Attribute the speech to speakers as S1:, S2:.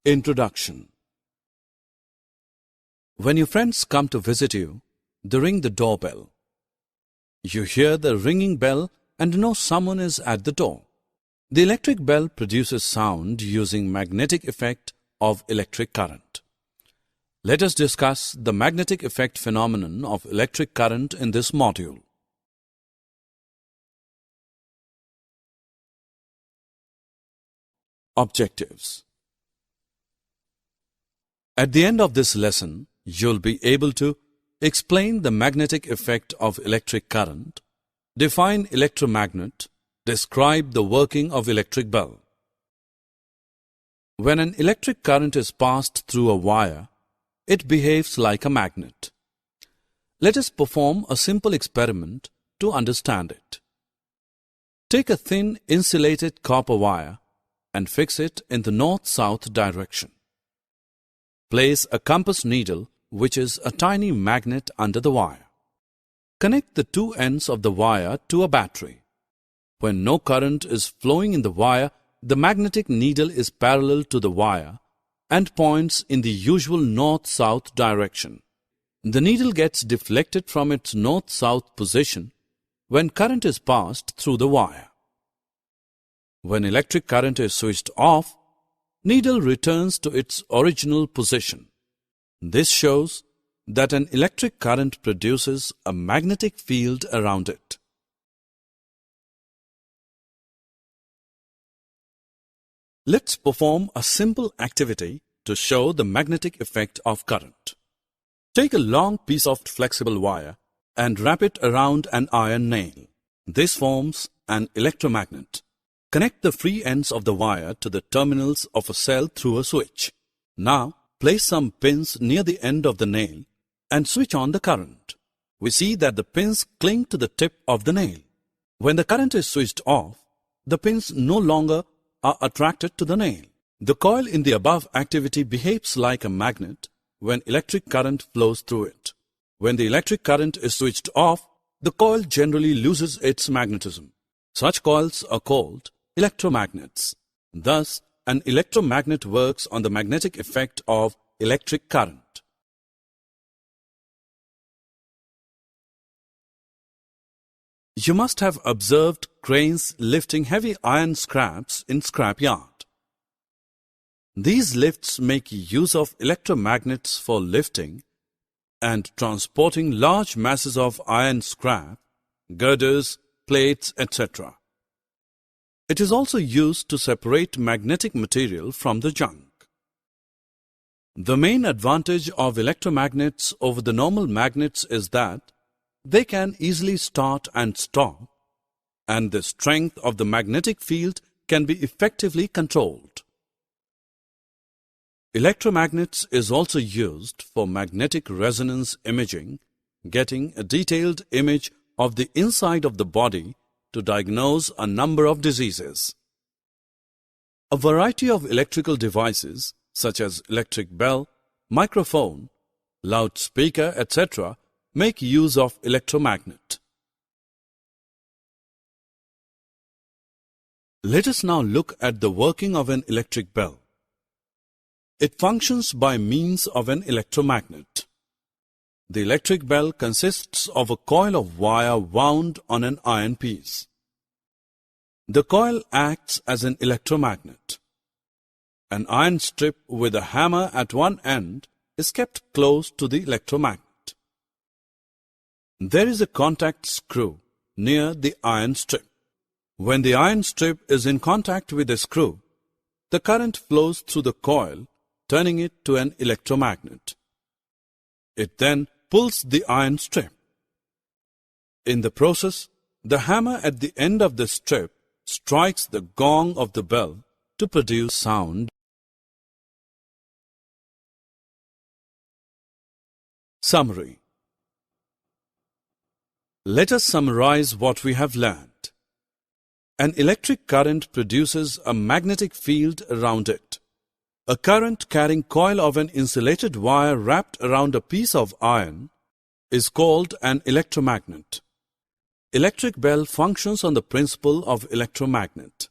S1: Introduction. When your friends come to visit you, they ring the doorbell. You hear the ringing bell and know someone is at the door. The electric bell produces sound using magnetic effect of electric current. Let us discuss the magnetic effect phenomenon of electric current in this module. Objectives. At the end of this lesson, you'll be able to explain the magnetic effect of electric current, define electromagnet, describe the working of electric bell. When an electric current is passed through a wire, it behaves like a magnet. Let us perform a simple experiment to understand it. Take a thin insulated copper wire and fix it in the north-south direction. Place a compass needle, which is a tiny magnet, under the wire. Connect the two ends of the wire to a battery. When no current is flowing in the wire, the magnetic needle is parallel to the wire and points in the usual north-south direction. The needle gets deflected from its north-south position when current is passed through the wire. When electric current is switched off, needle returns to its original position. This shows that an electric current produces a magnetic field around it. Let's perform a simple activity to show the magnetic effect of current. Take a long piece of flexible wire and wrap it around an iron nail. This forms an electromagnet. Connect the free ends of the wire to the terminals of a cell through a switch. Now, place some pins near the end of the nail and switch on the current. We see that the pins cling to the tip of the nail. When the current is switched off, the pins no longer are attracted to the nail. The coil in the above activity behaves like a magnet when electric current flows through it. When the electric current is switched off, the coil generally loses its magnetism. Such coils are called electromagnets. Thus, an electromagnet works on the magnetic effect of electric current. You must have observed cranes lifting heavy iron scraps in scrap yard. These lifts make use of electromagnets for lifting and transporting large masses of iron scrap, girders, plates, etc. It is also used to separate magnetic material from the junk. The main advantage of electromagnets over the normal magnets is that they can easily start and stop, and the strength of the magnetic field can be effectively controlled. Electromagnets is also used for magnetic resonance imaging, getting a detailed image of the inside of the body to diagnose a number of diseases. A variety of electrical devices such as electric bell, microphone, loudspeaker, etc. make use of electromagnet. Let us now look at the working of an electric bell. It functions by means of an electromagnet. The electric bell consists of a coil of wire wound on an iron piece. The coil acts as an electromagnet. An iron strip with a hammer at one end is kept close to the electromagnet. There is a contact screw near the iron strip. When the iron strip is in contact with the screw, the current flows through the coil, turning it to an electromagnet. It then pulls the iron strip. In the process, the hammer at the end of the strip strikes the gong of the bell to produce sound. Summary. Let us summarize what we have learned. An electric current produces a magnetic field around it. A current-carrying coil of an insulated wire wrapped around a piece of iron is called an electromagnet. Electric bell functions on the principle of electromagnet.